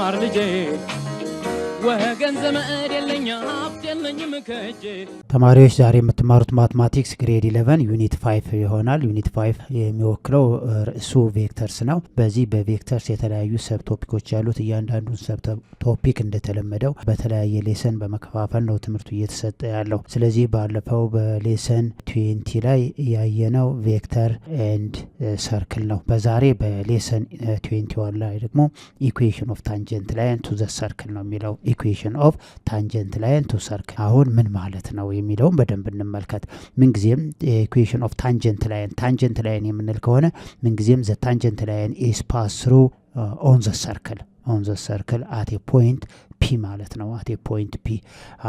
ልማር ልጄ ወገን ዘመድ የለኝ ሀብት የለኝም ከእጄ። ተማሪዎች ዛሬ የምትማሩት ማትማቲክስ ግሬድ 11 ዩኒት 5 ይሆናል። ዩኒት 5 የሚወክለው ርዕሱ ቬክተርስ ነው። በዚህ በቬክተርስ የተለያዩ ሰብ ቶፒኮች ያሉት እያንዳንዱን ሰብ ቶፒክ እንደተለመደው በተለያየ ሌሰን በመከፋፈል ነው ትምህርቱ እየተሰጠ ያለው። ስለዚህ ባለፈው በሌሰን 20 ላይ ያየነው ቬክተር ኤንድ ሰርክል ነው። በዛሬ በሌሰን 21 ላይ ደግሞ ኢኩዌሽን ኦፍ ታንጀንት ላይን ቱ ዘ ሰርክል ነው የሚለው። ኢኩዌሽን ኦፍ ታንጀንት ላይን ቱ ሰርክል አሁን ምን ማለት ነው የሚለውን በደንብ እንመልከት። ምንጊዜም ኢኩዌሽን ኦፍ ታንጀንት ላይን የምንል ከሆነ ምንጊዜም ዘ ታንጀንት ላይን ኢዝ ፓስ ትሩ ኦን ዘ ሰርክል አት ኤ ፖይንት ፒ ማለት ነው። አት ኤ ፖይንት ፒ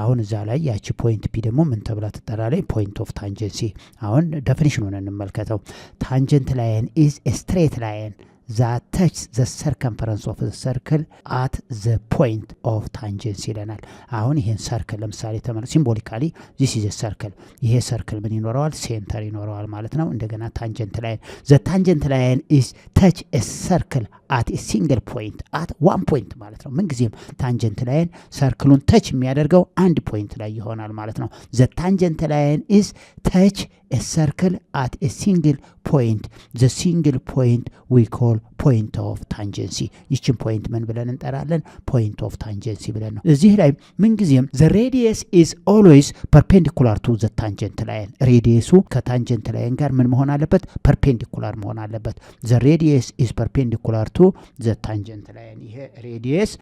አሁን እዛ ላይ ያቺ ፖይንት ፒ ደግሞ ምን ተብላ ትጠራለች? ፖይንት ኦፍ ታንጀንሲ። አሁን ዴፊኒሽኑን እንመልከተው። ታንጀንት ላይን ኢዝ ኤ ስትሬት ላይን that touch the circumference of the circle at the point of tangency ይለናል። አሁን ይሄን ሰርክል ለምሳሌ ሲምቦሊካሊ this is a circle። ይሄ ሰርክል ምን ይኖረዋል? ሴንተር ይኖረዋል ማለት ነው። እንደገና ታንጀንት ላይን the tangent line is touch a circle at a single point at one point ማለት ነው። ምን ጊዜም ታንጀንት ላይን ሰርክሉን ተች የሚያደርገው አንድ ፖይንት ላይ ይሆናል ማለት ነው። the tangent line is touch a circle at a single point. the single point we call point of tangency። ይችን ፖይንት ምን ብለን እንጠራለን? point of tangency ብለን ነው። እዚህ ላይ ምን ጊዜም the radius is always perpendicular to the tangent line። ሬዲየሱ ከታንጀንት ላይን ጋር ምን መሆን አለበት? perpendicular መሆን አለበት። the radius is perpendicular to the tangent line። ይሄ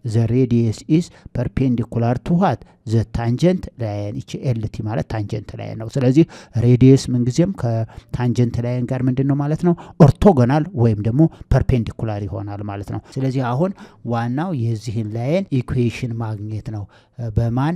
the radius is perpendicular to what? the tangent line። እቺ lt ማለት ታንጀንት ላይን ነው። ስለዚህ ሬዲየስ ምን ጊዜም ከታንጀንት ላይን ጋር ምንድነው ማለት ነው? ኦርቶጎናል ወይም ደግሞ ፐርፔንዲኩላር ይሆናል ማለት ነው። ስለዚህ አሁን ዋናው የዚህን ላይን ኢኩዌሽን ማግኘት ነው። በማን?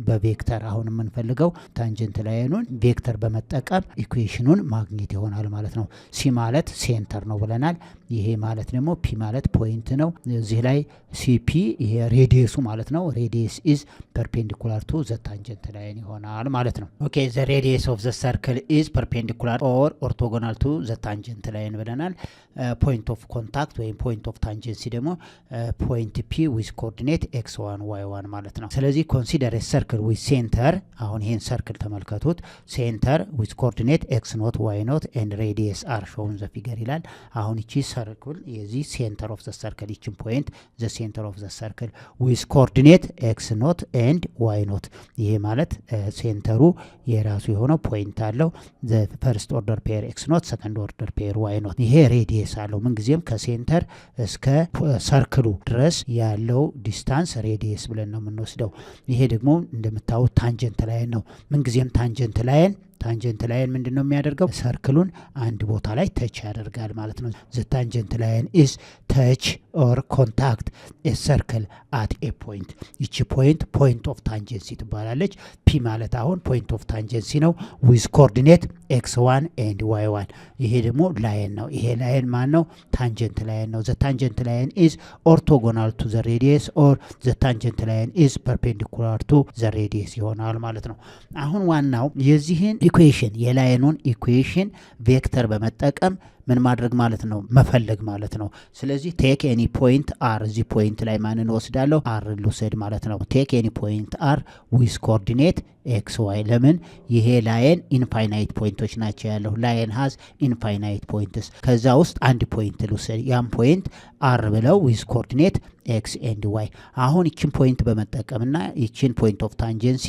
በቬክተር አሁን የምንፈልገው ታንጀንት ላይኑን ቬክተር በመጠቀም ኢኩዌሽኑን ማግኘት ይሆናል ማለት ነው። ሲ ማለት ሴንተር ነው ብለናል። ይሄ ማለት ደግሞ ፒ ማለት ፖይንት ነው። እዚህ ላይ ሲፒ ይሄ ሬዲየሱ ማለት ነው። ሬዲየስ ኢዝ ፐርፔንዲኩላር ቱ ዘ ታንጀንት ላይን ይሆናል ማለት ነው። ኦኬ ዘ ሬዲየስ ኦፍ ዘ ሰርክል ኢዝ ፐርፔንዲኩላር ኦር ኦርቶጎናል ቱ ዘ ታንጀንት ላይን ብለናል። ፖይንት ኦፍ ኮንታክት ወይም ፖይንት ኦፍ ታንጀንሲ ደግሞ ፖይንት ፒ ዊዝ ኮኦርዲኔት x1 y1 ማለት ነው። ስለዚህ ኮንሲደር ኤ ሰርክል ዊዝ ሴንተር። አሁን ይሄን ሰርክል ተመልከቱት። ሴንተር ዊዝ ኮኦርዲኔት x0 y0 ኤንድ ሬዲየስ አር ሾውን ዘ ፊገር ይላል። አሁን እቺ ሰርክል የዚህ ሴንተር ኦፍ ዘ ሰርክል ይችን ፖይንት ዘ ሴንተር ኦፍ ዘ ሰርክል ዊዝ ኮኦርዲኔት x0 ኤንድ y0። ይሄ ማለት ሴንተሩ የራሱ የሆነው ፖይንት አለው። ዘ ፈርስት ኦርደር ፔር x0 ሰከንድ ኦርደር ፔር y0። ይሄ ሬዲየስ አለው። ምን ጊዜም ከሴንተር እስከ ሰርክሉ ድረስ ያለው ዲስታንስ ሬዲየስ ብለን ነው የምንወስደው። ይሄ ደግሞ እንደምታዩት ታንጀንት ላይን ነው። ምን ጊዜም ታንጀንት ላይን ምንድነው የሚያደርገው? ሰርክሉን አንድ ቦታ ላይ ተች ያደርጋል ማለት ነው። ዘ ታንጀንት ላይን ኢዝ ተች ኦር ኮንታክት ኤ ሰርክል አት ኤ ፖይንት። ይቺ ፖይንት ኦፍ ታንጀንሲ ትባላለች። ፒ ማለት አሁን ፖይንት ኦፍ ታንጀንሲ ነው ዊዝ ኮኦርዲኔት x1 ኤንድ y1። ይሄ ደግሞ ላይን ነው። ይሄ ላይን ማን ነው? ታንጀንት ላይን ነው። ዘ ታንጀንት ላይን ኢዝ ኦርቶጎናል ቱ ዘ ሬዲየስ ኦር ዘ ታንጀንት ላይን ኢዝ ፐርፔንዲኩላር ቱ ዘ ሬዲየስ ይሆናል ማለት ነው። አሁን ዋናው የዚህን ኢኩዌሽን የላይኑን ኢኩዌሽን ቬክተር በመጠቀም ምን ማድረግ ማለት ነው? መፈለግ ማለት ነው። ስለዚህ ቴክ ኤኒ ፖይንት አር። እዚህ ፖይንት ላይ ማንን ወስዳለሁ? አር ልውሰድ ማለት ነው። ቴክ ኤኒ ፖይንት አር ዊዝ ኮኦርዲኔት ኤክስ ዋይ። ለምን? ይሄ ላይን ኢንፋይናይት ፖይንቶች ናቸው ያለው። ላይን ሃዝ ኢንፋይናይት ፖይንትስ። ከዛ ውስጥ አንድ ፖይንት ልውሰድ። ያም ፖይንት አር ብለው ዊዝ ኮኦርዲኔት ኤክስ ኤንድ ዋይ። አሁን ይችን ፖይንት በመጠቀምና ይችን ፖይንት ኦፍ ታንጀንሲ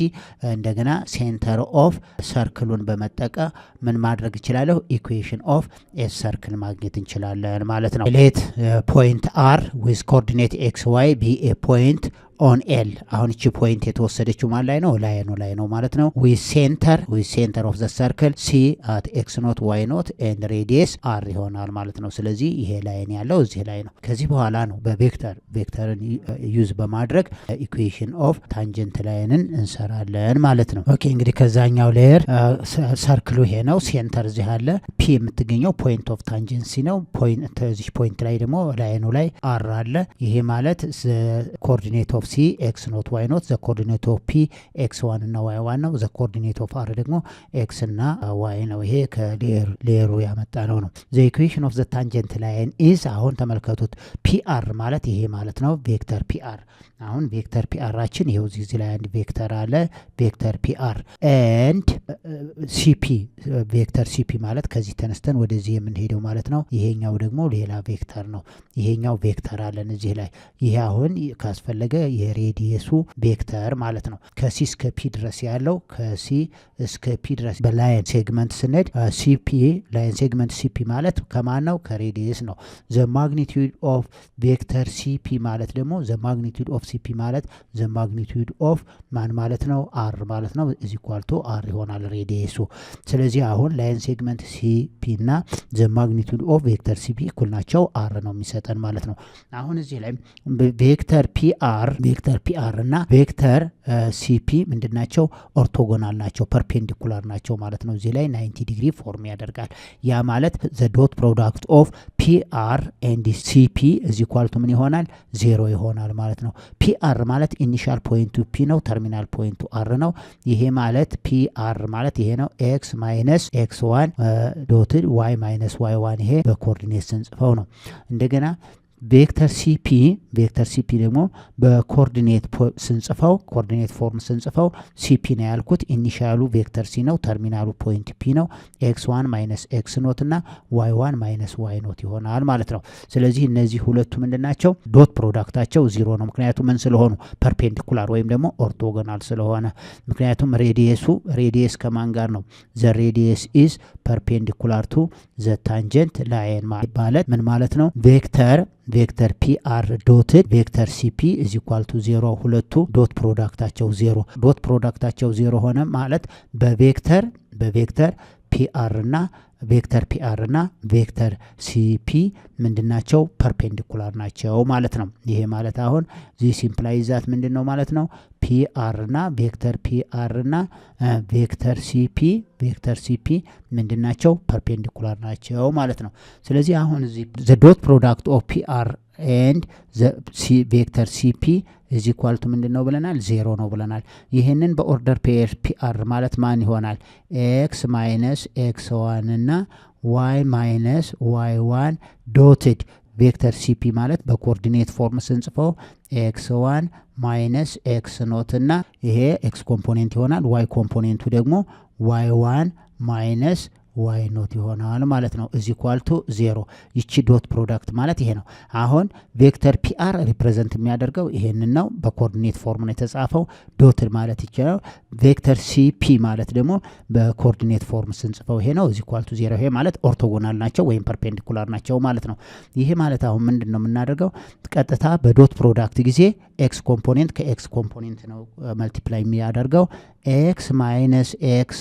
እንደገና ሴንተር ኦፍ ሰርክሉን በመጠቀም ምን ማድረግ እችላለሁ? ኢኩዌሽን ኦፍ ኤስ ሰርክል ማግኘት እንችላለን ማለት ነው። ሌት ፖይንት አር ዊዝ ኮኦርዲኔት ኤክስ ዋይ ቢ ኤ ፖይንት ኦን ኤል። አሁን እቺ ፖይንት የተወሰደችው ማን ላይ ነው? ላይ ነው ማለት ነው። ዊዝ ሴንተር ኦፍ ዘ ሰርክል ሲ አት ኤክስ ኖት ዋይ ኖት ኤንድ ሬዲየስ አር ይሆናል ማለት ነው። ስለዚህ ይሄ ላይን ያለው እዚህ ላይ ነው። ከዚህ በኋላ ነው በቬክተርን ዩዝ በማድረግ ኢኩዌሽን ኦፍ ታንጀንት ላይንን እንሰራለን ማለት ነው። ኦኬ እንግዲህ ከዛኛው ሌየር ሰርክሉ ይሄ ነው። ሴንተር እዚህ አለ። ፒ የምትገኘው ፖይንት ኦፍ ታንጀንሲ ነው። እዚህ ፖይንት ላይ ደግሞ ላይኑ ላይ አር አለ። ይሄ ማለት ኮኦርዲኔት ኦፍ ሲ ኤክስ ኖት ዋይ ኖት ዘ ኮኦርዲኔት ኦፍ ፒ ኤክስ 1 እና ዋይ 1 ነው። ዘ ኮኦርዲኔት ኦፍ አር ደግሞ ኤክስ እና ዋይ ነው። ይሄ ከሌየሩ ያመጣ ነው። ዘ ኢኩዌሽን ኦፍ ዘ ታንጀንት ላይን ኢዝ አሁን ተመልከቱት ፒአር ማለት ይሄ ማለት ነው ቬክተር ፒአር። አሁን ቬክተር ፒአራችን ይሄው እዚህ ላይ አንድ ቬክተር አለ ቬክተር ፒአር ኤንድ ሲፒ ቬክተር ሲፒ ማለት ከዚህ ተነስተን ወደዚህ የምንሄደው ማለት ነው። ይሄኛው ደግሞ ሌላ ቬክተር ነው። ይሄኛው ቬክተር አለን እዚህ ላይ። ይሄ አሁን ካስፈለገ የሬዲየሱ ቬክተር ማለት ነው። ከሲ እስከ ፒ ድረስ ያለው ከሲ እስከ ፒ ድረስ በላይን ሴግመንት ስንሄድ ሲፒ ላይን ሴግመንት ሲፒ ማለት ከማን ነው? ከሬዲየስ ነው። ዘ ማግኒቲዩድ ኦፍ ቬክተር ሲፒ ማለት ደግሞ ዘ ማግኒቲዩድ ኦፍ ሲፒ ማለት ዘ ማግኒቲዩድ ኦፍ ማን ማለት ነው? አር ማለት ነው። እዚ ኳልቶ አር ይሆናል ሬዲየሱ። ስለዚህ አሁን ላይን ሴግመንት ሲፒ እና ዘ ማግኒቲዩድ ኦፍ ቬክተር ሲፒ እኩል ናቸው፣ አር ነው የሚሰጠን ማለት ነው። አሁን እዚህ ላይ ቬክተር ፒአር እና ቬክተር ሲፒ ምንድናቸው? ኦርቶጎናል ናቸው፣ ፐርፔንዲኩላር ናቸው ማለት ነው። እዚህ ላይ 90 ዲግሪ ፎርም ያደርጋል። ያ ማለት ዘ ዶት ፕሮዳክት ኦፍ ፒአር ኤንድ ሲፒ እዚ ኳልቱ ምን ይሆናል? 0 ይሆናል ማለት ነው። ፒአር ማለት ኢኒሻል ፖይንቱ ፒ ነው፣ ተርሚናል ፖይንቱ አር ነው። ይሄ ማለት ፒአር ማለት ይሄ ነው ኤክስ ማይነስ ኤክስ 1 ዶትድ ዋይ ማይነስ ዋይ 1 ይሄ በኮኦርዲኔት ስንጽፈው ነው። እንደገና ቬክተር ሲፒ ደግሞ በኮኦርዲኔት ስንጽፈው ኮኦርዲኔት ፎርም ስንጽፈው ሲፒ ነው ያልኩት። ኢኒሻሉ ቬክተር ሲ ነው፣ ተርሚናሉ ፖይንት ፒ ነው። ኤክስ 1 ማይነስ ኤክስ ኖት እና ዋይ 1 ማይነስ ዋይ ኖት ይሆናል ማለት ነው። ስለዚህ እነዚህ ሁለቱ ምንድናቸው? ዶት ፕሮዳክታቸው 0 ነው። ምክንያቱም ምን ስለሆኑ? ፐርፔንዲኩላር ወይም ደግሞ ኦርቶጎናል ስለሆነ። ምክንያቱም ሬዲየስ ከማን ጋር ነው? ዘ ሬዲየስ ኢዝ ፐርፔንዲኩላር ቱ ዘ ታንጀንት ላይን ማለት ምን ማለት ነው? ቬክተር ፒአር ዶትድ ቬክተር ሲፒ ኢዝ ኢኳል ቱ 0 ሁለቱ ዶት ፕሮዳክታቸው 0 ዶት ፕሮዳክታቸው 0 ሆነ ማለት በቬክተር ፒአር እና ቬክተር ሲፒ ምንድናቸው? ፐርፔንዲኩላር ናቸው ማለት ነው። ይሄ ማለት አሁን ዚ ሲምፕላይዝ ዛት ምንድነው ማለት ነው? ፒአር እና ቬክተር ሲፒ ምንድናቸው? ፐርፔንዲኩላር ናቸው ማለት ነው። ስለዚህ አሁን እዚ ዘ ዶት ፕሮዳክት ኦፍ ፒአር ኤንድ ቬክተር ሲፒ ኢዝ ኢኳል ቱ ምንድነው ብለናል? 0 ነው ብለናል። ይሄንን በኦርደር ፔር ፒአር ማለት ማን ይሆናል? ኤክስ ማይነስ ኤክስ 1 እና ዋይ ማይነስ ዋይ 1 ዶትድ ቬክተር ሲፒ ማለት በኮኦርዲኔት ፎርም ስንጽፈው ኤክስ 1 ማይነስ ኤክስ ኖት እና ይሄ ኤክስ ኮምፖኔንት ይሆናል። ዋይ ኮምፖኔንቱ ደግሞ ዋይ 1 ማይነስ ዋይ ኖት ይሆናል ማለት ነው። እዚ ኳልቱ 0 ይቺ ዶት ፕሮዳክት ማለት ይሄ ነው። አሁን ቬክተር ፒአር ሪፕሬዘንት የሚያደርገው ይሄንን ነው። በኮኦርዲኔት ፎርም ነው የተጻፈው። ዶት ማለት ይችላል። ቬክተር ሲፒ ማለት ደግሞ በኮኦርዲኔት ፎርም ስንጽፈው ይሄ ነው። እዚ ኳልቱ 0 ይሄ ማለት ኦርቶጎናል ናቸው ወይም ፐርፔንዲኩላር ናቸው ማለት ነው። ይሄ ማለት አሁን ምንድነው የምናደርገው? ቀጥታ በዶት ፕሮዳክት ጊዜ ኤክስ ኮምፖኔንት ከኤክስ ኮምፖኔንት ነው መልቲፕላይ የሚያደርገው ኤክስ ማይነስ ኤክስ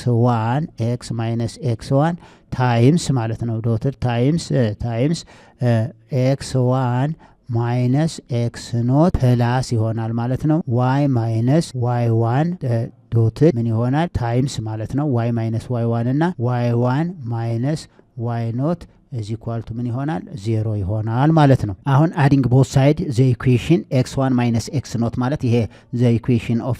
1 ታይምስ ማለት ነው። ዶትድ ታይምስ ኤክስ 1 ማይነስ ኤክስ ኖት ፕላስ ይሆናል ማለት ነው። ዋይ ማይነስ ዋይ 1 ዶትድ ምን ይሆናል? ታይምስ ማለት ነው። ዋይ ማይነስ ዋይ 1 እና ዋይ 1 ማይነስ ዋይ ኖት is equal to ምን ይሆናል? 0 ይሆናል ማለት ነው። አሁን adding both side the equation x1 minus x naught ማለት ይሄ the equation of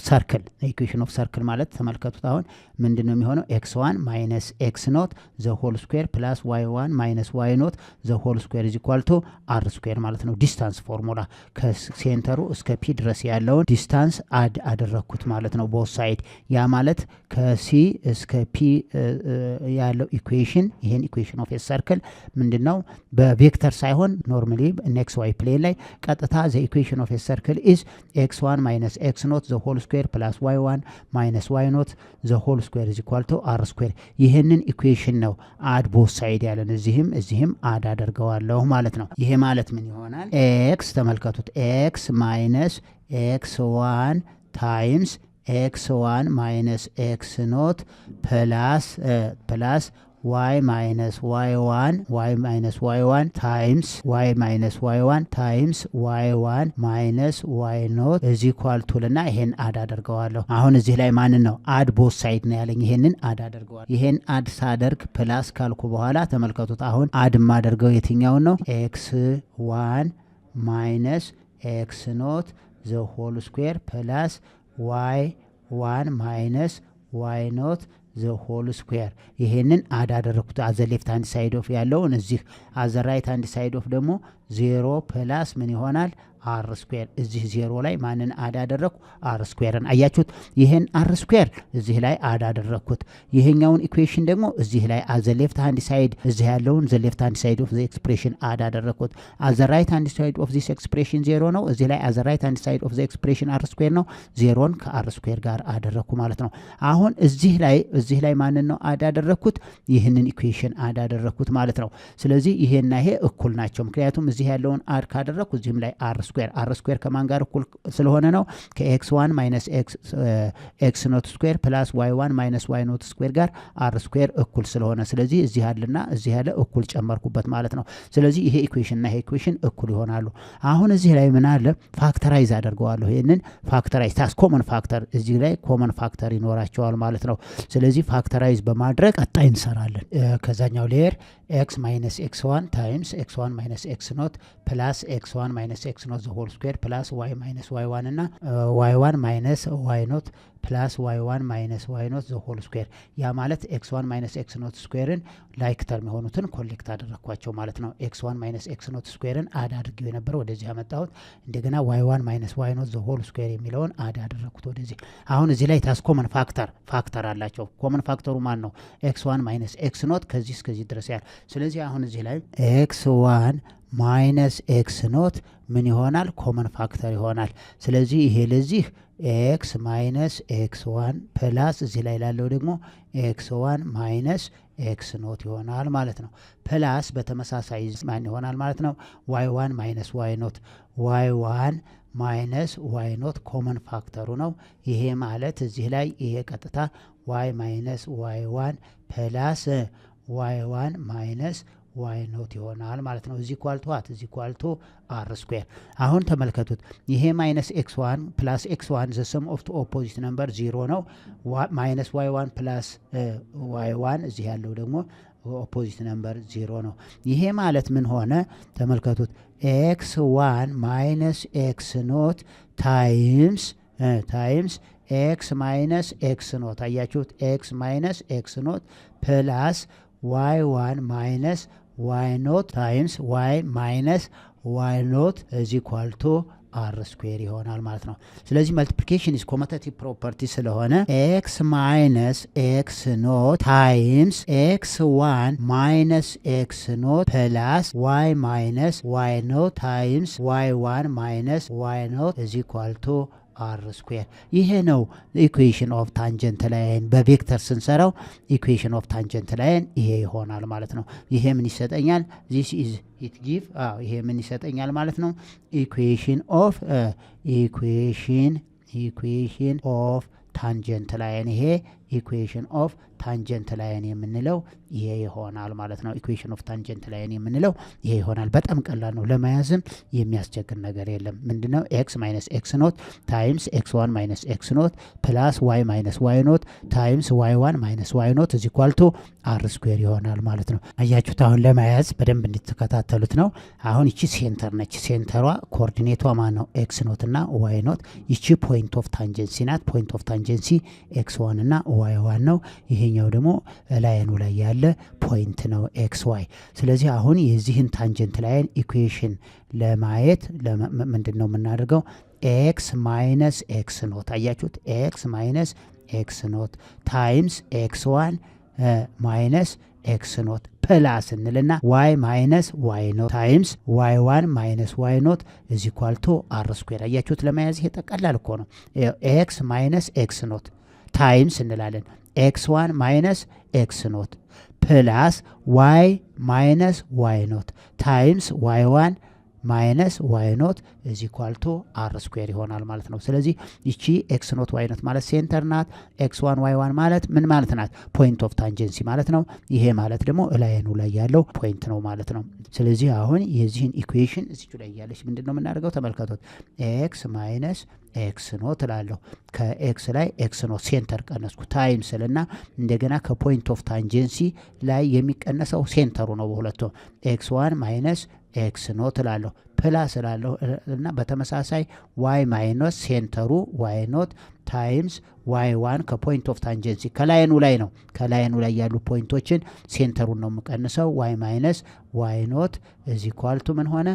circle ማለት ተመልከቱት። አሁን ምንድነው የሚሆነው? x1 minus x naught the whole square plus y1 minus y naught the whole square is equal to r square ማለት ነው። ዲስታንስ ፎርሙላ ከሴንተሩ እስከ ፒ ድረስ ያለውን ዲስታንስ አድ አደረኩት ማለት ነው። both side ያ ማለት ከሲ እስከ ፒ ያለው ኢኩዌሽን ይሄን ኢኩዌሽን ኦፍ ሰርክል ምንድነው? በቬክተር ሳይሆን ኖርማሊ ኤክስ ዋይ ፕሌን ላይ ቀጥታ ዘ ኢኩዌሽን ኦፍ ሰርክል ኢዝ x1 minus x naught the whole square plus y1 minus y naught the whole square is equal to r square ይሄንን ኢኩዌሽን ነው አድ ቦት ሳይድ ያለን እዚህም አድ አደርገዋለሁ ማለት ነው። ይሄ ማለት ምን ይሆናል? x ተመልከቱት x minus x1 times x1 minus x naught plus y minus y1 times y minus y1 times y1 minus y naught is equal to ልና ይሄን አድ አደርገዋለሁ። አሁን እዚህ ላይ ማን ነው አድ ቦት ሳይድ ነው ያለኝ። ይሄንን አድ አደርገዋለሁ። ይሄን አድ ሳደርግ ፕላስ ካልኩ በኋላ ተመልከቱት። አሁን አድ ማደርገው የትኛውን ነው? x1 minus x naught ዘ ሆል ስኩዌር ፕላስ ዋይ 1 ማይነስ ዋይ ኖት ዘ ሆል ስኩዌር ይሄንን አድ አደረኩት። አዘ ሌፍት ሃንድ ሳይድ ኦፍ ያለውን እዚህ አዘ ራይት ሃንድ ሳይድ ኦፍ ደግሞ 0 ፕላስ ምን ይሆናል አር ስኩዌር። እዚህ 0 ላይ ማንን አድ አደረኩ አር ስኩዌርን። አያችሁት? ይሄን አር ስኩዌር እዚህ ላይ አድ አደረኩት። ይሄኛውን ኢኩዌሽን ደግሞ እዚህ ላይ አዘ ሌፍት ሃንድ ሳይድ እዚህ ያለውን ዘ ሌፍት ሃንድ ሳይድ ኦፍ ዘ ኤክስፕሬሽን አድ አደረኩት። አዘ ራይት ሃንድ ሳይድ ኦፍ ዚስ ኤክስፕሬሽን 0 ነው። እዚህ ላይ አዘ ራይት ሃንድ ሳይድ ኦፍ ዘ ኤክስፕሬሽን አር ስኩዌር ነው። 0ን ከአር ስኩዌር ጋር አደረኩ ማለት ነው። አሁን እዚህ ላይ ማንን ነው አድ አደረኩት? ይህንን ኢኩዌሽን አድ አደረኩት ማለት ነው። ስለዚህ ይሄና ይሄ እኩል ናቸው። ምክንያቱም እዚህ ያለውን አድ ካደረኩ እዚህም ላይ አር ስኩዌር ከማን ጋር እኩል ስለሆነ ነው ከx1 ማይነስ ኤክስ ኖት ስኩዌር ፕላስ y1 ማይነስ y ኖት ስኩዌር ጋር አር ስኩዌር እኩል ስለሆነ ስለዚህ እዚህ ያለና እዚህ ያለ እኩል ጨመርኩበት ማለት ነው። ስለዚህ ይሄ ኢኩዌሽን እና ይሄ ኢኩዌሽን እኩል ይሆናሉ። አሁን እዚህ ላይ ምን አለ ፋክተራይዝ አደርገዋለሁ። ይሄንን ፋክተራይዝ ታስ ኮመን ፋክተር እዚህ ላይ ኮመን ፋክተር ይኖራቸዋል ማለት ነው። ስለዚህ ፋክተራይዝ በማድረግ ቀጣይ እንሰራለን። ከዛኛው ሌየር x minus x1 times x1 minus x ኖት ፕላስ x1 minus x ኖት the whole square ፕላስ y minus y1 እና y1 minus y ኖት ፕላስ y1 minus y ኖት the whole square ያ ማለት x1 minus x ኖት ስኩዌርን ላይክ ተርም የሆኑትን ኮሌክት አደረኳቸው ማለት ነው። x1 minus x ኖት ስኩዌርን አድ አድርጌው የነበረ ወደዚህ ያመጣሁት እንደገና y1 minus y ኖት the whole square የሚለውን አድ አደረኩት ወደዚህ። አሁን እዚህ ላይ ታስ ኮመን ፋክተር አላቸው። ኮመን ፋክተሩ ማን ነው? x1 minus x ኖት ከዚህ እስከዚህ ድረስ ያለ። ስለዚህ አሁን እዚህ ላይ x1 ማይነስ ኤክስ ኖት ምን ይሆናል? ኮመን ፋክተር ይሆናል። ስለዚህ ይሄ ለዚህ ኤክስ ማይነስ ኤክስ ዋን ፕላስ እዚህ ላይ ላለው ደግሞ ኤክስ ዋን ማይነስ ኤክስ ኖት ይሆናል ማለት ነው። ፕላስ በተመሳሳይ ማን ይሆናል ማለት ነው? ዋይ ዋን ማይነስ ዋይ ኖት ዋይ ዋን ማይነስ ዋይ ኖት ኮመን ፋክተሩ ነው። ይሄ ማለት እዚህ ላይ ይሄ ቀጥታ ዋይ ማይነስ ዋይ ዋን ፕላስ ዋይ ዋን ማይነስ ዋይ ኖት ይሆናል ማለት ነው። እዚ ኳልቶ ዋት እዚ ኳልቶ አር ስኩዌር። አሁን ተመልከቱት ይሄ ማይነስ ኤክስ ዋን ፕላስ ኤክስ ዋን ዘ ሰም ኦፍ ቱ ኦፖዚት ነምበር 0 ነው። ማይነስ ዋይ ዋን ፕላስ ዋይ ዋን እዚህ ያለው ደግሞ ኦፖዚት ነምበር 0 ነው። ይሄ ማለት ምን ሆነ? ተመልከቱት ኤክስ ዋን ማይነስ ኤክስ ኖት ታይምስ ኤክስ ማይነስ ኤክስ ኖት አያችሁት? ኤክስ ማይነስ ኤክስ ኖት ፕላስ ዋይ ዋን ማይነስ ዋይ ኖት ታይምስ ዋይ ማይነስ ዋይ ኖት እዚ ኳልቶ አር ስኩዌር ይሆናል ማለት ነው። ስለዚህ መልቲፕሊኬሽን ኢዝ ኮመታቲቭ ፕሮፐርቲ ስለሆነ ኤክስ ማይነስ ኤክስ ኖት ታይምስ ኤክስ ዋን ማይነስ ኤክስ ኖት ፕላስ ዋይ ማይነስ ዋይ ኖት ታይምስ ዋይ ዋን ማይነስ ዋይ ኖት እዚ ኳልቶ አር ስኩዌር። ይሄ ነው ኢኩዌሽን ኦፍ ታንጀንት ላይን። በቬክተር ስንሰራው ኢኩዌሽን ኦፍ ታንጀንት ላይን ይሄ ይሆናል ማለት ነው። ይሄ ምን ይሰጠኛል? ዚስ ኢዝ ኢት ጊቭ ይሄ ምን ይሰጠኛል ማለት ነው? ኢኩዌሽን ኦፍ ታንጀንት ላይን። ይሄ ኢኩዌሽን ኦፍ ታንጀንት ላይን የምንለው ይሄ ይሆናል ማለት ነው። ኢኩዌሽን ኦፍ ታንጀንት ላይን የምንለው ይሄ ይሆናል። በጣም ቀላል ነው፣ ለመያዝም የሚያስቸግር ነገር የለም። ምንድነው? ኤክስ ማይነስ ኤክስ ኖት ታይምስ ኤክስ ዋን ማይነስ ኤክስ ኖት ፕላስ ዋይ ማይነስ ዋይ ኖት ታይምስ ዋይ ዋን ማይነስ ዋይ ኖት እዚ ኳልቶ አር ስኩዌር ይሆናል ማለት ነው። አያችሁት? አሁን ለመያዝ በደንብ እንድትከታተሉት ነው። አሁን ይቺ ሴንተር ነች። ሴንተሯ ኮኦርዲኔቷ ማን ነው? ኤክስ ኖት እና ዋይ ኖት። ይቺ ፖይንት ኦፍ ታንጀንሲ ናት። ፖይንት ኦፍ ታንጀንሲ ኤክስ ዋን እና ዋይ ዋን ነው። ይሄኛው ደግሞ ላይኑ ላይ ያለ ፖይንት ነው ኤክስ ዋይ። ስለዚህ አሁን የዚህን ታንጀንት ላይን ኢኩዌሽን ለማየት ምንድን ነው የምናደርገው? ኤክስ ማይነስ ኤክስ ኖት አያችሁት? ኤክስ ማይነስ ኤክስ ኖት ታይምስ ኤክስ ዋን ማይነስ ኤክስ ኖት ፕላስ እንልና ዋይ ማይነስ ዋይ ኖት ታይምስ ዋይ ዋን ማይነስ ዋይ ኖት እዚ ኳልቶ አር ስኩዌር። አያችሁት? ለመያዝ ይሄ ቀላል እኮ ነው። ኤክስ ማይነስ ኤክስ ኖት ታይምስ እንላለን ኤክስ ዋን ማይነስ ኤክስ ኖት ፕላስ ዋይ ማይነስ ዋይ ኖት ታይምስ ዋይ ዋን ማይነስ ዋይ ኖት እዚ ኳልቶ አር ስኩዌር ይሆናል ማለት ነው። ስለዚህ ይቺ ኤክስ ኖት ዋይ ኖት ማለት ሴንተር ናት። ኤክስ ዋን ዋይ ዋን ማለት ምን ማለት ናት? ፖይንት ኦፍ ታንጀንሲ ማለት ነው። ይሄ ማለት ደግሞ ላይኑ ላይ ያለው ፖይንት ነው ማለት ነው። ስለዚህ አሁን የዚህን ኢኩዌሽን እዚቹ ላይ ያለች ምንድን ነው የምናደርገው? ተመልከቱት። ኤክስ ማይነስ ኤክስ ኖት እላለሁ። ከኤክስ ላይ ኤክስ ኖት ሴንተር ቀነስኩ ታይም ስልና እንደገና ከፖይንት ኦፍ ታንጀንሲ ላይ የሚቀነሰው ሴንተሩ ነው በሁለቱም። ኤክስ ዋን ማይነስ ኤክስ ኖት እላለሁ ፕላስ እላለሁ እና በተመሳሳይ ዋይ ማይነስ ሴንተሩ ዋይ ኖት ታይምስ ዋይ ዋን ከፖይንት ኦፍ ታንጀንሲ ከላይኑ ላይ ነው ከላይኑ ላይ ያሉ ፖይንቶችን ሴንተሩን ነው የምቀንሰው ዋይ ማይነስ ዋይ ኖት እዚ ኳልቱ ምን ሆነ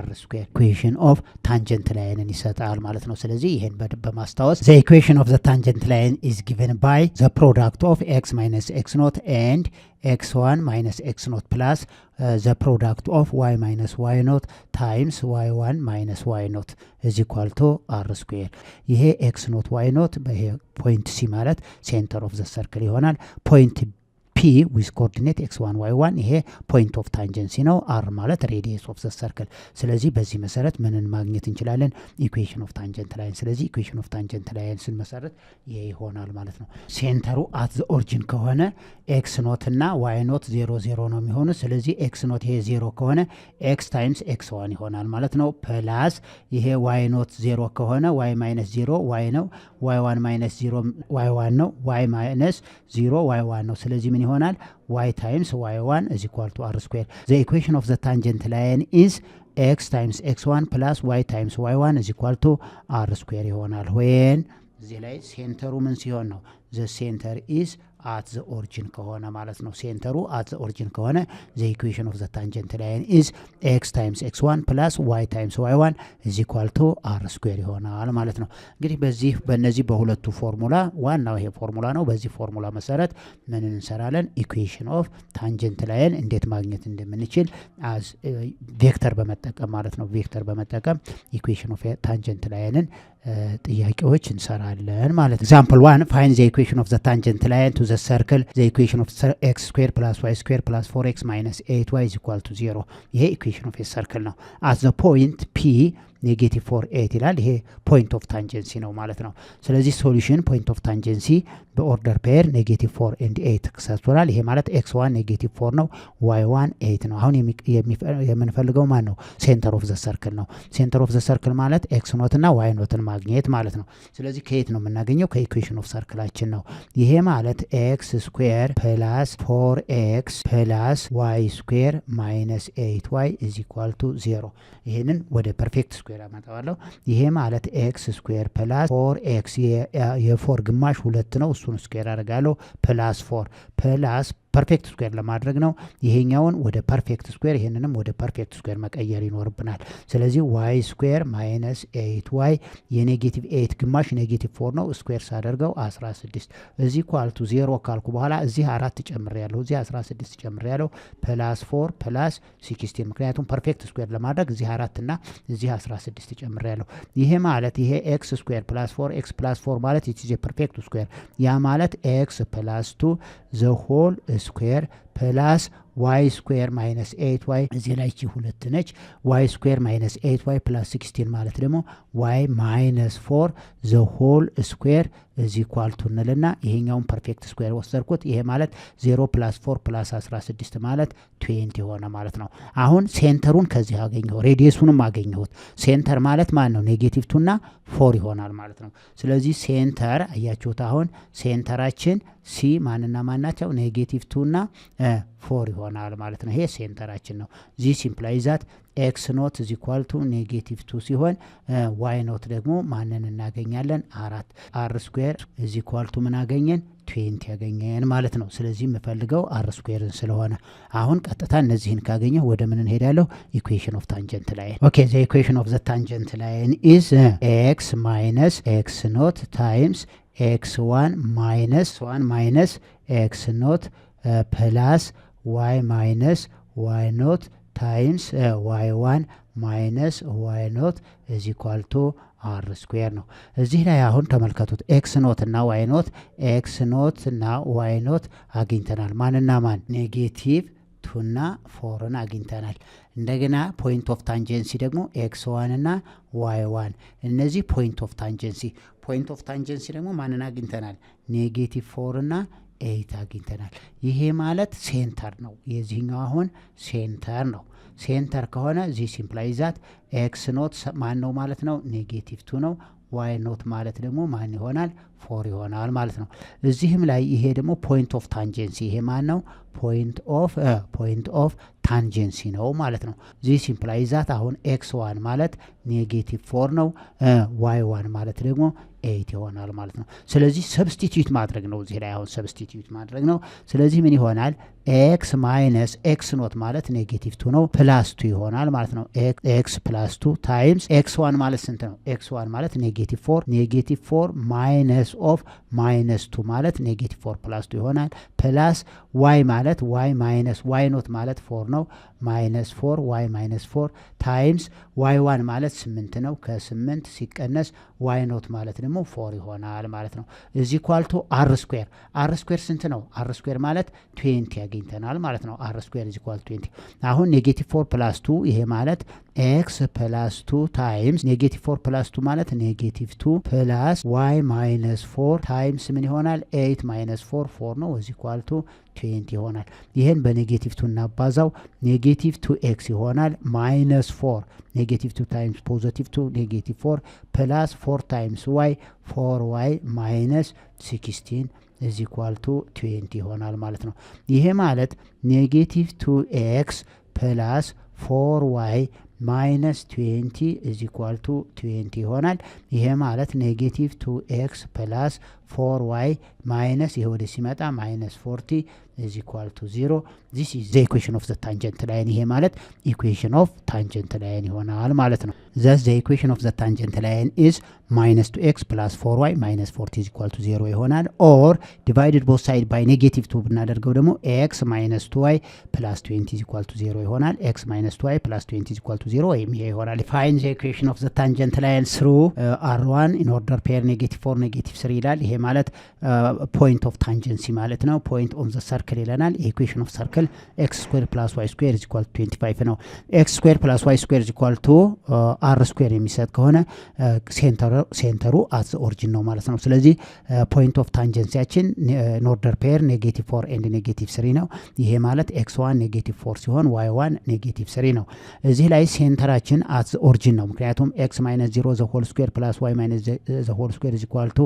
r square equation of tangent line ይሰጣል ማለት ነው ስለዚህ ይሄን በማስታወስ the equation of the tangent line is given by the product of x minus x naught and x1 minus x naught plus the product of y minus y naught times y1 minus y naught is equal to r square ይሄ x naught y naught በይሄ ፖይንት c ማለት center of the circle ይሆናል ፖይንት P with coordinate x1 y1 ይሄ point of tangency ነው r ማለት radius of the circle ስለዚህ በዚህ መሰረት ምንን ማግኘት እንችላለን equation of tangent line ስለዚህ equation of tangent line ስንመሰረት ይሄ ይሆናል ማለት ነው ሴንተሩ at the origin ከሆነ x ኖት እና y ኖት 0 0 ነው የሚሆነው ስለዚህ x ኖት ይሄ 0 ከሆነ x times x1 ይሆናል ማለት ነው ፕላስ ይሄ y ኖት 0 ከሆነ y minus 0 y ነው y1 minus 0 y1 ነው y minus 0 y1 ነው ስለዚህ ምን ይሆናል y times y1 is equal to r square the equation of the tangent line is x times x1 plus y times y1 is equal to r square ይሆናል when እዚህ ላይ ሴንተሩ ምን ሲሆን ነው the center is at the origin ከሆነ ማለት ነው ሴንተሩ at the origin ከሆነ the equation of the tangent line is x times x1 plus y times y1 is equal to r square ይሆናል ማለት ነው እንግዲህ በእነዚህ በሁለቱ ፎርሙላ ዋናው ይሄ ፎርሙላ ነው በዚህ ፎርሙላ መሰረት ምን እንሰራለን equation of tangent line እንዴት ማግኘት እንደምንችል as ቬክተር በመጠቀም ማለት ነው ቬክተር በመጠቀም equation of tangent line ጥያቄዎች እንሰራለን ማለት example 1 find the equation of the tangent line to the circle the equation of x square plus y square plus 4x minus 8y is equal to 0 ይሄ equation of a circle ነው at the point p negative 4 8 ይላል ይሄ point of tangency ነው ማለት ነው ስለዚህ solution point of tangency በኦርደር ፔር negative 4 and 8 ተሰጥቷል ይሄ ማለት x1 negative 4 ነው y1 8 ነው አሁን የምንፈልገው ማን ነው center of the circle ነው center of the circle ማለት x ኖት እና y ኖትን ማግኘት ማለት ነው ስለዚህ ከየት ነው የምናገኘው ከኢኩዌሽን ኦፍ ሰርክላችን ነው ይሄ ማለት x square plus 4x plus y square minus 8y is equal to 0 ይሄንን ወደ ፐርፌክት ስኩዌር አመጣዋለሁ ይሄ ማለት x square plus 4x የ4 ግማሽ 2 ነው እሱን ስኩዌር አደርጋለሁ plus 4 plus ፐርፌክት ስኩዌር ለማድረግ ነው ይሄኛውን ወደ ፐርፌክት ስኩዌር ይሄንንም ወደ ፐርፌክት ስኩዌር መቀየር ይኖርብናል ስለዚህ y ስኩዌር minus 8y የኔጌቲቭ 8 ግማሽ ኔጌቲቭ 4 ነው ስኩዌር ሳደርገው 16 እዚ ኳልቱ 0 ካልኩ በኋላ እዚ 4 ጨምሬያለሁ እዚ 16 ጨምሬያለሁ plus 4 plus 16 ምክንያቱም ፐርፌክት ስኩዌር ለማድረግ እዚ 4 እና እዚ 16 ጨምሬያለሁ ይሄ ማለት ይሄ x ስኩዌር plus 4x plus 4 ማለት it is a perfect square ያ ማለት x plus 2 the whole square plus y square minus 8y እዚህ ላይ እቺ ሁለት ነች y square minus 8y plus 16 ማለት ደግሞ y minus 4 the whole square is equal to እንልና ይሄኛውን ፐርፌክት ስኩዌር ወሰድኩት ይሄ ማለት 0 plus 4 plus 16 ማለት 20 ሆነ ማለት ነው አሁን ሴንተሩን ከዚህ አገኘው ሬዲየሱንም አገኘሁት ሴንተር ማለት ማን ነው ኔጌቲቭ 2 እና 4 ይሆናል ማለት ነው ስለዚህ ሴንተር አያችሁት አሁን ሴንተራችን ሲ ማንና ማናቸው ኔጌቲቭ 2 እና 4 ይሆናል ማለት ነው ይሄ ሴንተራችን ነው ዚስ ኢምፕላይዝ ዛት x not is equal to negative 2 ሲሆን y not ደግሞ ማንን እናገኛለን 4 r square is equal to ምን አገኘን 20 ያገኘን ማለት ነው ስለዚህ የምፈልገው r square ስለሆነ አሁን ቀጥታ እነዚህን ካገኘው ወደ ምን እንሄዳለሁ equation of tangent line okay the equation of the tangent line is x minus x not times x1 minus x not plus y minus y not times y1 minus y not is equal to r square ነው እዚህ ላይ አሁን ተመልከቱት x not እና y not x not እና y not አግኝተናል ማንና ማን ኔጌቲቭ 2 እና 4 ን አግኝተናል እንደገና ፖይንት ኦፍ ታንጀንሲ ደግሞ x1 እና y1 እነዚህ ፖይንት ኦፍ ታንጀንሲ ደግሞ ማንን አግኝተናል ኔጌቲቭ 4 እና 8 አግኝተናል ይሄ ማለት ሴንተር ነው የዚህኛው አሁን ሴንተር ነው ሴንተር ከሆነ ዚስ ኢምፕላይዝ ዛት x ኖት ማን ነው ማለት ነው ኔጌቲቭ 2 ነው y ኖት ማለት ደግሞ ማን ይሆናል 4 ይሆናል ማለት ነው እዚህም ላይ ይሄ ደግሞ ፖይንት ኦፍ ታንጀንሲ ይሄ ማን ነው ፖይንት ኦፍ ታንጀንሲ ነው ማለት ነው። ዚስ ኢምፕላይዝ ዛት አሁን x1 ማለት -4 ነው፣ y1 ማለት ደግሞ 8 ይሆናል ማለት ነው። ስለዚህ ሰብስቲቲዩት ማድረግ ነው እዚህ ላይ አሁን ሰብስቲቲዩት ማድረግ ነው። ስለዚህ ምን ይሆናል x ማይነስ x ኖት ማለት -2 ነው ፕላስ 2 ይሆናል ማለት ነው። x ፕላስ 2 ታይምስ x1 ማለት ስንት ነው? x1 ማለት -4 ማይነስ ኦፍ -2 ማለት -4 ፕላስ 2 ይሆናል ፕላስ y ማለት y ማይነስ y ኖት ማለት 4 ነው -4 y ማይነስ 4 ታይምስ y1 ማለት 8 ነው ከ8 ሲቀነስ y ኖት ማለት ደግሞ 4 ይሆናል ማለት ነው። እዚህ ኳልቶ r ስኩዌር ስንት ነው? r ስኩዌር ማለት 20 ያገኝተናል ማለት ነው። r ስኩዌር ኢዝ ኢኳል 20 አሁን -4 ፕላስ 2 ይሄ ማለት x ፕላስ 2 ታይምስ -4 ፕላስ 2 ማለት -2 ፕላስ y ማይነስ 4 ታይምስ ምን ይሆናል 8 ማይነስ 4 ነው ኢዝ ኢኳል ቱ 20 ይሆናል። ይሄን በኔጌቲቭ 2 እናባዛው ኔጌቲቭ 2x ይሆናል ማይነስ 4 ኔጌቲቭ 2 ታይምስ ፖዚቲቭ 2 ኔጌቲቭ 4 ፕላስ 4 ታይምስ y 4y ማይነስ 16 is equal to 20 ይሆናል ማለት ነው። ይሄ ማለት ኔጌቲቭ 2x ፕላስ 4y ማይነስ 20 is equal to 20 ይሆናል። ይሄ ማለት ኔጌቲቭ 2x ፕላስ 4y ማይነስ ይሄ ወደ ሲመጣ ማይነስ 40 is equal to 0 this is the equation of the tangent line ይሄ ማለት equation of tangent line ይሆናል ማለት ነው። thus the equation of the tangent line is minus 2x plus 4y minus 40 is equal to 0 ይሆናል or divided both side by negative 2 ብናደርገው ደግሞ x minus 2y plus 20 is equal to 0 ይሆናል x minus 2y plus 20 is equal to 0 ወይም ይሄ ይሆናል። find the equation of the tangent line through r1 in order pair negative 4 negative 3 ይላል። ይሄ ማለት point of tangency ማለት ነው። point on the circle ይለናል። equation of circle x square plus y square is equal to 25 ነው። x square plus y square is equal to r square የሚሰጥ ከሆነ ሴንተሩ at the origin ነው ማለት ነው። ስለዚህ point of tangencyያችን in order pair negative 4 and negative 3 ነው። ይሄ ማለት x1 negative 4 ሲሆን y1 negative 3 ነው። እዚህ ላይ ሴንተራችን at the origin ነው። ምክንያቱም x minus 0 the whole square plus y minus the whole square is equal to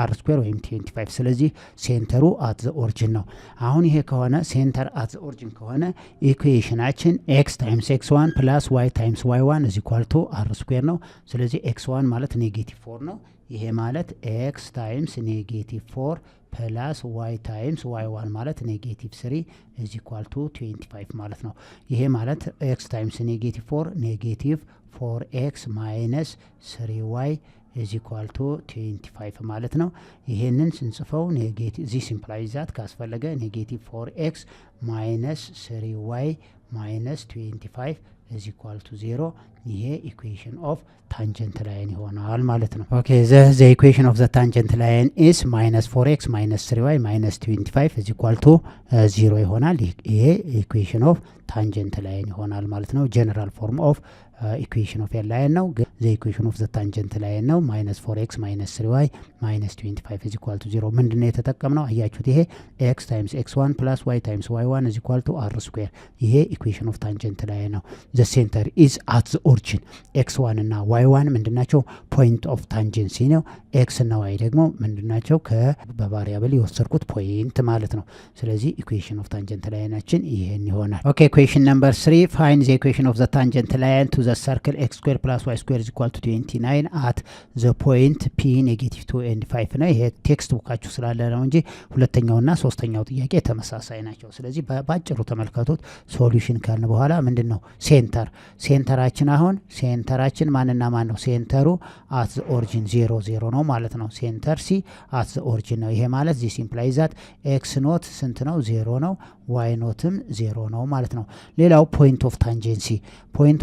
r square ወይም 25 ስለዚህ ሴንተሩ at the origin ነው። አሁን ይሄ ከሆነ ሴንተር at the origin ከሆነ ኢኩዌሽናችን x times x1 plus y times y1 is equal to r square ነው። ስለዚህ x1 ማለት negative 4 ነው። ይሄ ማለት x times negative 4 ፕላስ y ታይምስ y1 ማለት ኔጌቲቭ 3 is equal to 25 ማለት ነው። ይሄ ማለት x ታይምስ ኔጌቲቭ 4 ኔጌቲቭ 4x ማይነስ 3y is equal to 25 ማለት ነው። ይሄንን ስንጽፈው ኔጌቲቭ this implies that ካስፈለገ ኔጌቲቭ 4x ማይነስ 3y ማይነስ 25 is equal to 0 ይሄ equation of tangent line ይሆናል ማለት ነው። okay the equation of the tangent line is minus 4x minus 3y minus 25 is equal to 0 ይሆናል። ይሄ equation of tangent line ይሆናል ማለት ነው። general form of equation of a line ነው። the equation of the tangent line ነው minus 4x minus 3y minus 25 is equal to 0 ምንድነው የተጠቀምነው? አያችሁት ይሄ x times x1 plus y times y1 is equal to r square ይሄ equation of tangent line ነው። the center is at the origin x1 እና y1 ምንድናቸው? point of tangency ነው። x እና y ደግሞ ምንድናቸው? በቫሪያብል የወሰድኩት ፖይንት ማለት ነው። ስለዚህ equation of tangent lineአችን ይሄን ይሆናል። okay question number 3 find the equation of the tangent line to the circle x square plus y square is equal to 29 at the point p negative 2 and 5 ነው። ይሄ ቴክስት ቡካችሁ ስላለ ነው እንጂ ሁለተኛውና ሶስተኛው ጥያቄ ተመሳሳይ ናቸው። ስለዚህ ባጭሩ ተመልከቱት። ሶሉሽን ካልን በኋላ ምንድነው ሴንተራችን አሁን ሴንተራችን ማንና ማን ነው? ሴንተሩ at the origin 0 0 ነው ማለት ነው። ሴንተር ሲ at the origin ነው። ይሄ ማለት this implies that x ኖት ስንት ነው? 0 ነው። y ኖትም 0 ነው ማለት ነው። ሌላው point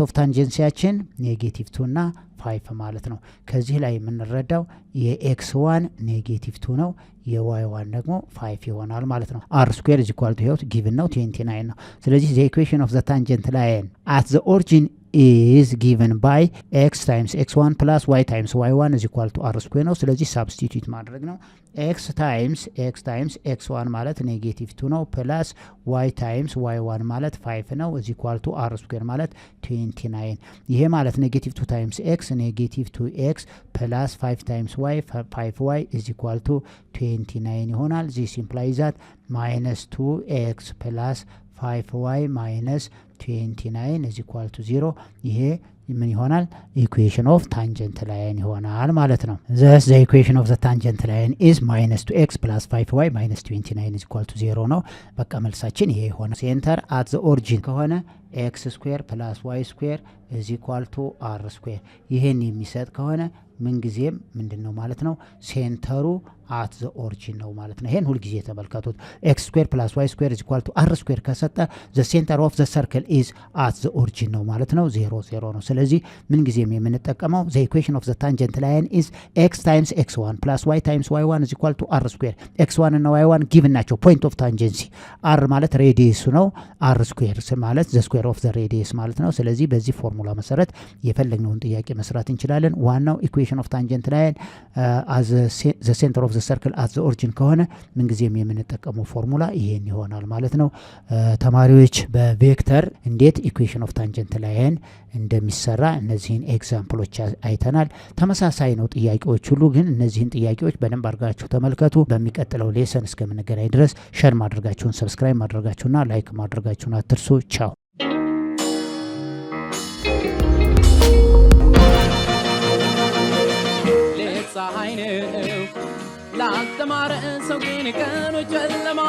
of tangencyያችን ኔጌቲቭ 2 እና 5 ማለት ነው። ከዚህ ላይ የምንረዳው የx1 ኔጌቲቭ 2 ነው፣ የy1 ደግሞ 5 ይሆናል ማለት ነው። r square is equal to given ነው 29 ነው። ስለዚህ the equation of the tangent line at the origin is given by x times x1 plus y times y1 is equal to r square ነው። ስለዚህ substitute ማድረግ ነው። x times x1 ማለት ኔጌቲቭ 2 ነው ፕላስ y times y1 ማለት 5 ነው is equal to r square ማለት 29 ይሄ ማለት ኔጌቲቭ 2 times x ኔጌቲቭ 2x ፕላስ 5 times y 5y is equal to 29 ይሆናል። this implies that minus 2x plus 5y minus 29 is equal to 0 ይሄ ምን ይሆናል equation of tangent line ይሆናል ማለት ነው thus the equation of the tangent line is minus 2x plus 5y minus 29 is equal to 0 ነው በቃ መልሳችን ይሄ ይሆናል center at the origin ከሆነ x square plus y square is equal to r square ይሄን የሚሰጥ ከሆነ ምን ጊዜም ምንድነው ማለት ነው ሴንተሩ at the origin ነው ማለት ነው ይሄን ሁሉ ጊዜ ተመልከቱት x square plus y square is equal to r square ከሰጠ the center of the circle is at the origin ነው ማለት ነው 0 0 ነው ስለዚህ ምን ጊዜም የምንጠቀመው the equation of the tangent line is x times x1 plus y times y1 is equal to r square x1 እና y1 given ናቸው point of tangency r ማለት radius ነው r square ማለት the square of the radius ማለት ነው ስለዚህ በዚህ ፎርሙላ መሰረት የፈለግነውን ጥያቄ መስራት እንችላለን ዋናው equation of tangent line as the center of the circle at the origin ከሆነ ምን ጊዜም የምንጠቀመው ፎርሙላ ይሄን ይሆናል ማለት ነው ተማሪዎች በቬክተር እንዴት equation of tangent line እንደሚሰራ እነዚህን ኤግዛምፕሎች አይተናል ተመሳሳይ ነው ጥያቄዎች ሁሉ ግን እነዚህን ጥያቄዎች በደንብ አድርጋችሁ ተመልከቱ በሚቀጥለው ሌሰን እስከምንገናኝ ድረስ ሼር ማድረጋችሁን ሰብስክራይብ ማድረጋችሁና ላይክ ማድረጋችሁን አትርሱ ቻው ፀሐይ ነው ላልተማረ ሰው ግን ቀኑ ጨለማ